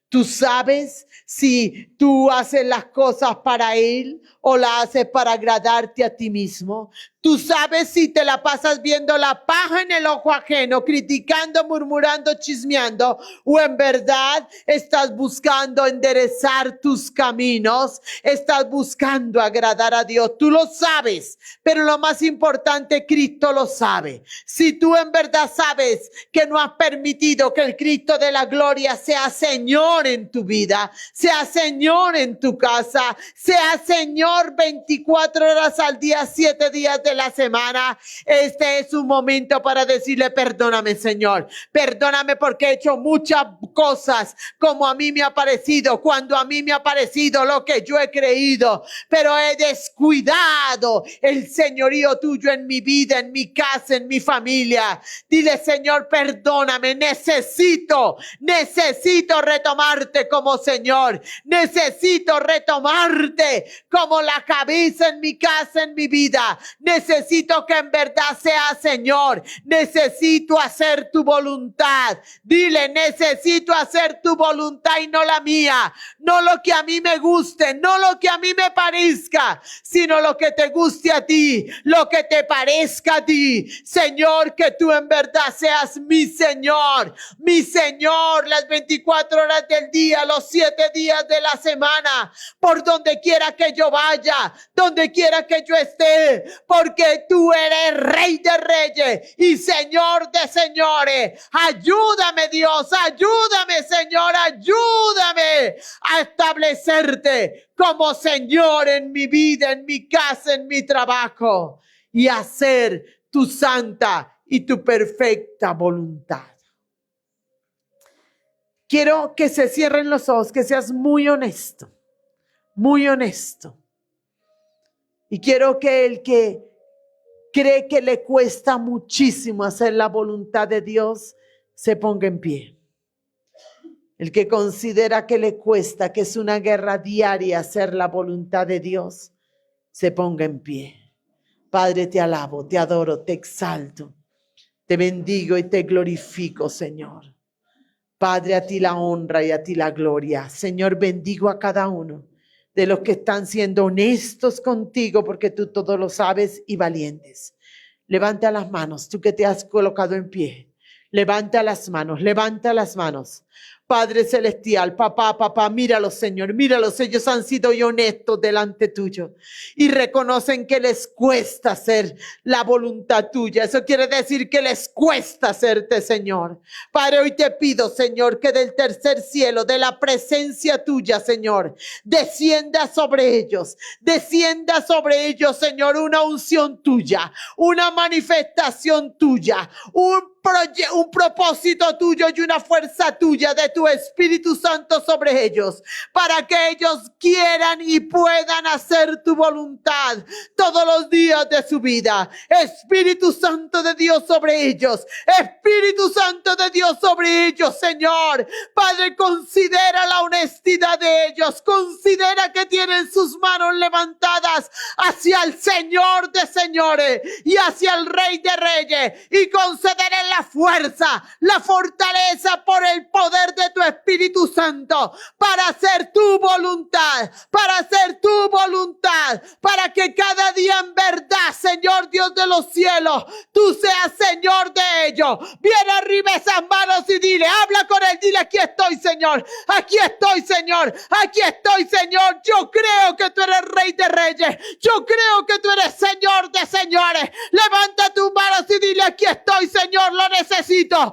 Tú sabes si tú haces las cosas para Él o las haces para agradarte a ti mismo. Tú sabes si te la pasas viendo la paja en el ojo ajeno, criticando, murmurando, chismeando, o en verdad estás buscando enderezar tus caminos, estás buscando agradar a Dios. Tú lo sabes, pero lo más importante, Cristo lo sabe. Si tú en verdad sabes que no has permitido que el Cristo de la gloria sea Señor en tu vida, sea Señor en tu casa, sea Señor 24 horas al día, 7 días de la semana, este es un momento para decirle: perdóname, Señor, perdóname porque he hecho muchas cosas como a mí me ha parecido, cuando a mí me ha parecido lo que yo he creído, pero he descuidado el señorío tuyo en mi vida, en mi casa, en mi familia. Dile: Señor, perdóname, necesito retomarte como Señor, necesito retomarte como la cabeza en mi casa, en mi vida. Necesito que en verdad sea Señor. Necesito hacer tu voluntad. Dile: necesito hacer tu voluntad y no la mía. No lo que a mí me guste, no lo que a mí me parezca, sino lo que te guste a ti, lo que te parezca a ti. Señor, que tú en verdad seas mi Señor, las 24 horas del día, los 7 días de la semana, por donde quiera que yo vaya, donde quiera que yo esté, porque tú eres Rey de Reyes y Señor de Señores. Ayúdame, Dios, ayúdame, Señor, ayúdame a establecerte como Señor en mi vida, en mi casa, en mi trabajo, y hacer tu santa y tu perfecta voluntad. Quiero que se cierren los ojos, que seas muy honesto, muy honesto. Y quiero que el que cree que le cuesta muchísimo hacer la voluntad de Dios, se ponga en pie. El que considera que le cuesta, que es una guerra diaria hacer la voluntad de Dios, se ponga en pie. Padre, te alabo, te adoro, te exalto, te bendigo y te glorifico, Señor. Padre, a ti la honra y a ti la gloria. Señor, bendigo a cada uno de los que están siendo honestos contigo, porque tú todo lo sabes, y valientes. Levanta las manos, tú que te has colocado en pie. Levanta las manos, levanta las manos. Padre celestial, papá, míralos, Señor, míralos. Ellos han sido honestos delante tuyo y reconocen que les cuesta hacer la voluntad tuya. Eso quiere decir que les cuesta hacerte, Señor. Padre, hoy te pido, Señor, que del tercer cielo, de la presencia tuya, Señor, descienda sobre ellos, Señor, una unción tuya, una manifestación tuya, un propósito tuyo y una fuerza tuya de tu Espíritu Santo sobre ellos, para que ellos quieran y puedan hacer tu voluntad todos los días de su vida. Espíritu Santo de Dios sobre ellos, Espíritu Santo de Dios sobre ellos, Señor. Padre, considera la honestidad de ellos, considera que tienen sus manos levantadas hacia el Señor de señores y hacia el Rey de reyes, y concederé la fuerza, la fortaleza por el poder de tu Espíritu Santo para hacer tu voluntad, para que cada día en verdad, Señor Dios de los cielos, tú seas Señor de ellos. Viene arriba esas manos y dile, habla con él, dile: aquí estoy, Señor, aquí estoy, Señor, aquí estoy, Señor. Yo creo que tú eres Rey de reyes, yo creo que tú eres Señor de señores. Levanta tus manos y dile: aquí estoy, Señor, lo necesito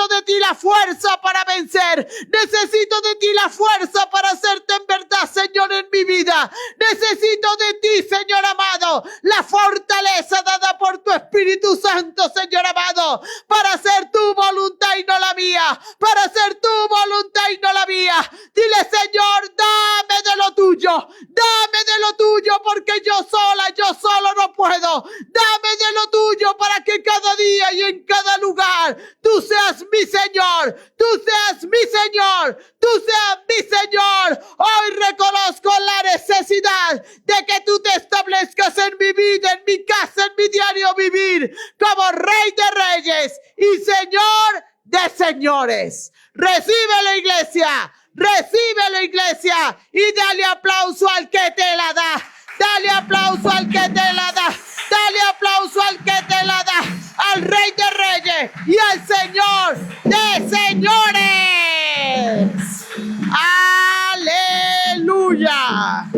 de ti la fuerza para vencer, necesito de ti la fuerza para hacerte en verdad, Señor, en mi vida. Necesito de ti, Señor amado, la fortaleza dada por tu Espíritu Santo, Señor amado, para hacer tu voluntad y no la mía, para hacer tu voluntad y no la mía. Dile: Señor, dame de lo tuyo, porque yo sola, Señor, tú seas mi Señor. Hoy reconozco la necesidad de que tú te establezcas en mi vida, en mi casa, en mi diario vivir, como Rey de Reyes y Señor de señores. Recíbelo, iglesia. Recíbelo, iglesia. Y dale aplauso al que te la da. Dale aplauso al que te la da. Dale aplauso al que te la da. Al Rey de Reyes y al Señor de señores. Aleluya.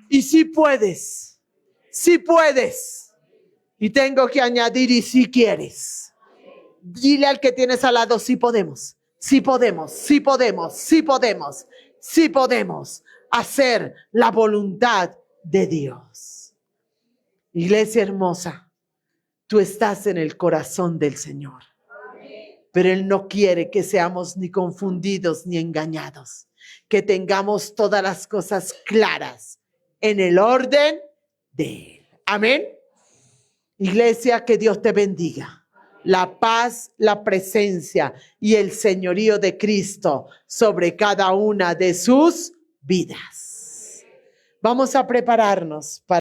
Y si puedes. Si puedes. Y tengo que añadir, y si quieres. Dile al que tienes al lado, sí podemos. Sí podemos, sí podemos, sí podemos. Sí podemos hacer la voluntad de Dios. Iglesia hermosa, tú estás en el corazón del Señor. Pero Él no quiere que seamos ni confundidos ni engañados. Que tengamos todas las cosas claras en el orden de Él. Amén. Iglesia, que Dios te bendiga. La paz, la presencia y el señorío de Cristo sobre cada una de sus vidas. Vamos a prepararnos para